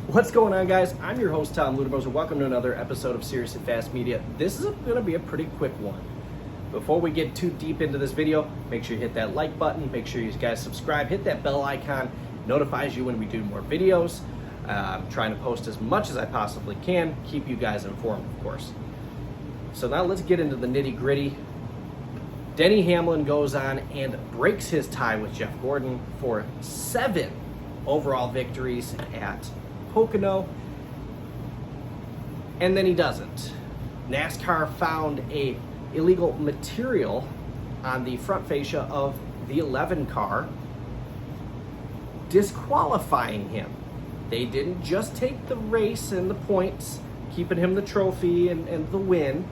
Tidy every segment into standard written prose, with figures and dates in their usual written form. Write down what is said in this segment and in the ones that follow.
What's going on, guys? I'm your host, Tom Luderbos, and welcome to another episode of Serious and Fast Media. This is going to be a pretty quick one. Before we get too deep into this video, make sure you hit that like button, make sure you guys subscribe, hit that bell icon, it notifies you when we do more videos. I'm trying to post as much as I possibly can, keep you guys informed, of course. So now let's get into the nitty-gritty. Denny Hamlin goes on and breaks his tie with Jeff Gordon for 7 overall victories at Pocono, and then he doesn't. NASCAR found a illegal material on the front fascia of the 11 car, disqualifying him. They didn't just take the race and the points, keeping him the trophy and the win.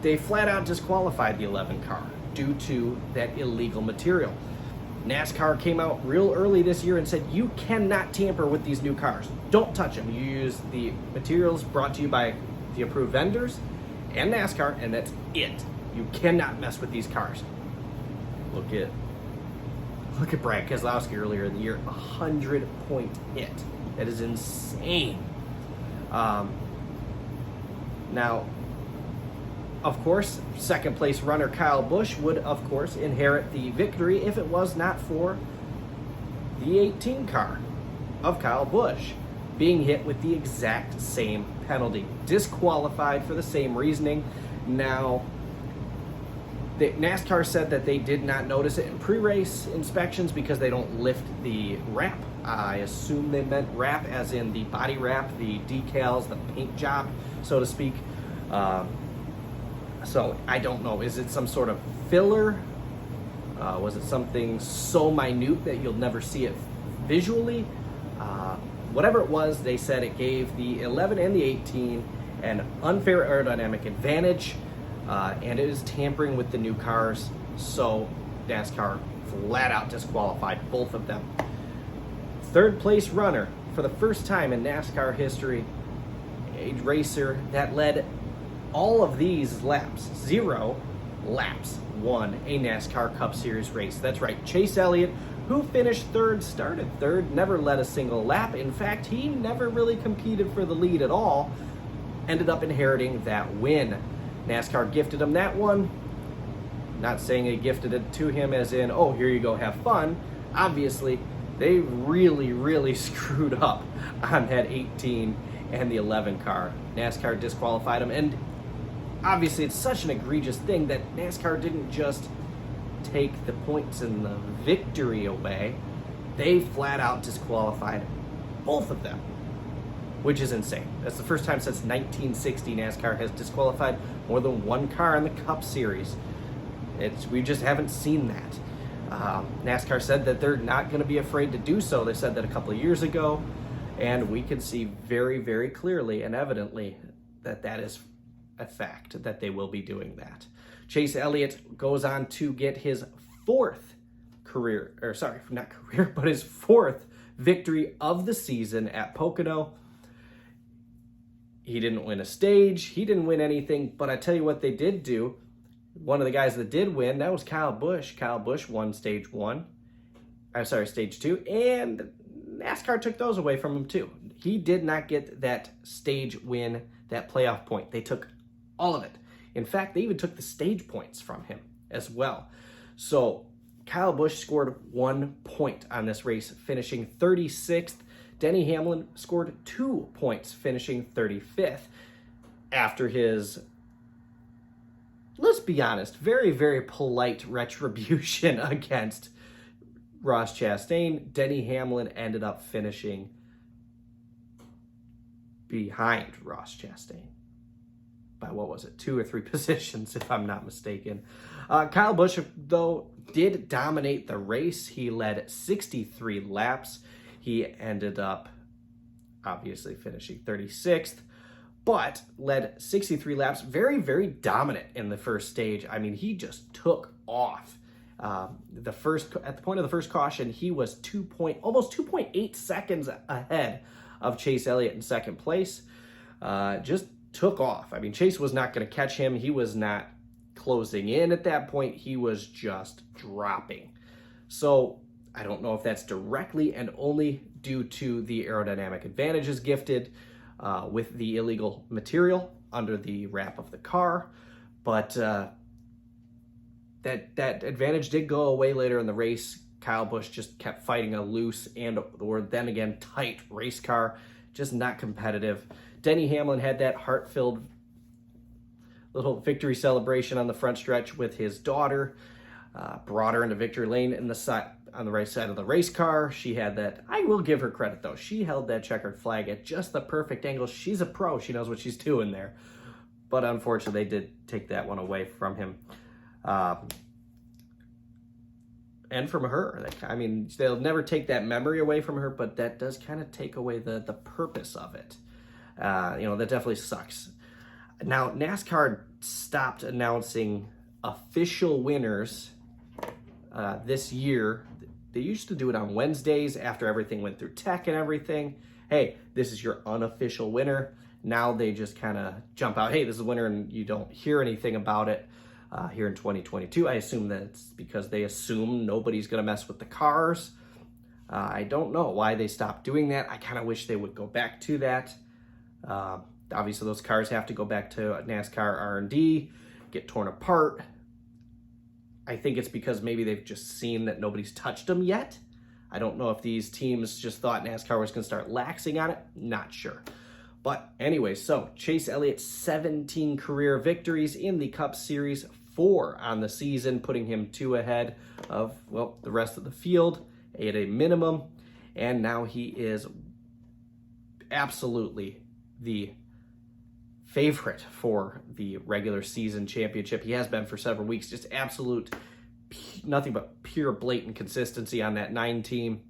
They flat out disqualified the 11 car due to that illegal material. NASCAR came out real early this year and said, you cannot tamper with these new cars. Don't touch them. You use the materials brought to you by the approved vendors and NASCAR, and that's it. You cannot mess with these cars. Look at Brad Keselowski earlier in the year, 100-point hit. That is insane. Now, of course, second place runner Kyle Busch would, of course, inherit the victory if it was not for the 18 car of Kyle Busch being hit with the exact same penalty. Disqualified for the same reasoning. Now, NASCAR said that they did not notice it in pre-race inspections because they don't lift the wrap. I assume they meant wrap as in the body wrap, the decals, the paint job, so to speak. So I don't know, is it some sort of filler? Was it something so minute that you'll never see it visually? Whatever it was, they said it gave the 11 and the 18 an unfair aerodynamic advantage, and it is tampering with the new cars, so NASCAR flat out disqualified both of them. Third place runner, for the first time in NASCAR history, a racer that led all of these laps, 0 laps, won a NASCAR Cup Series race. That's right, Chase Elliott, who finished third, started third, never led a single lap. In fact, he never really competed for the lead at all, ended up inheriting that win. NASCAR gifted him that one. Not saying they gifted it to him as in, oh, here you go, have fun. Obviously, they really screwed up on that 18 and the 11 car. NASCAR disqualified him, and obviously it's such an egregious thing that NASCAR didn't just take the points and the victory away. They flat out disqualified both of them, which is insane. That's the first time since 1960 NASCAR has disqualified more than one car in the Cup Series. We just haven't seen that. NASCAR said that they're not going to be afraid to do so. They said that a couple of years ago, and we can see very clearly and evidently that that is a fact, that they will be doing that. Chase Elliott goes on to get his fourth victory of the season at Pocono. He didn't win a stage, he didn't win anything, but I tell you what they did do. One of the guys that did win, that was Kyle Busch. Kyle Busch won stage 2, and NASCAR took those away from him too. He did not get that stage win, that playoff point. They took all of it. In fact, they even took the stage points from him as well. So Kyle Busch scored 1 point on this race, finishing 36th. Denny Hamlin scored 2 points, finishing 35th. After his, let's be honest, very polite retribution against Ross Chastain, Denny Hamlin ended up finishing behind Ross Chastain by, 2 or 3 positions, if I'm not mistaken. Kyle Busch, though, did dominate the race. He led 63 laps. He ended up, obviously, finishing 36th, but led 63 laps. Very dominant in the first stage. I mean, he just took off. At the point of the first caution, he was almost 2.8 seconds ahead of Chase Elliott in second place. Just took off. I mean, Chase was not going to catch him. He was not closing in at that point. He was just dropping. So I don't know if that's directly and only due to the aerodynamic advantages gifted with the illegal material under the wrap of the car, but that advantage did go away later in the race. Kyle Busch just kept fighting a loose or then again tight race car, just not competitive. Denny Hamlin had that heart-filled little victory celebration on the front stretch with his daughter, brought her into victory lane on the right side of the race car. She had that. I will give her credit though. She held that checkered flag at just the perfect angle. She's a pro. She knows what she's doing there. But unfortunately, they did take that one away from him. And from her. I mean, they'll never take that memory away from her, but that does kind of take away the purpose of it. That definitely sucks. Now, NASCAR stopped announcing official winners this year. They used to do it on Wednesdays after everything went through tech and everything. Hey, this is your unofficial winner. Now they just kind of jump out, hey, this is a winner, and you don't hear anything about it here in 2022. I assume that it's because they assume nobody's going to mess with the cars. I don't know why they stopped doing that. I kind of wish they would go back to that. Obviously, those cars have to go back to NASCAR R&D, get torn apart. I think it's because maybe they've just seen that nobody's touched them yet. I don't know if these teams just thought NASCAR was going to start laxing on it. Not sure. But anyway, so Chase Elliott, 17 career victories in the Cup Series, 4 on the season, putting him 2 ahead of, well, the rest of the field at a minimum. And now he is absolutely the favorite for the regular season championship. He has been for several weeks. Just absolute, nothing but pure blatant consistency on that 9 team.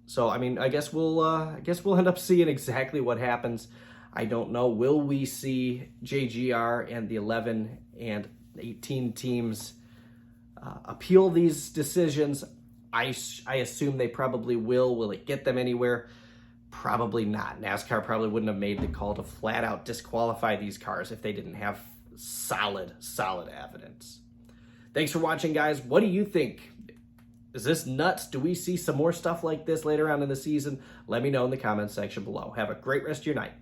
So I mean, I guess we'll end up seeing exactly what happens. I don't know. Will we see JGR and the 11 and 18 teams appeal these decisions? I assume they probably will. Will it get them anywhere? Probably not. NASCAR probably wouldn't have made the call to flat out disqualify these cars if they didn't have solid evidence. Thanks for watching, guys. What do you think? Is this nuts? Do we see some more stuff like this later on in the season? Let me know in the comments section below. Have a great rest of your night.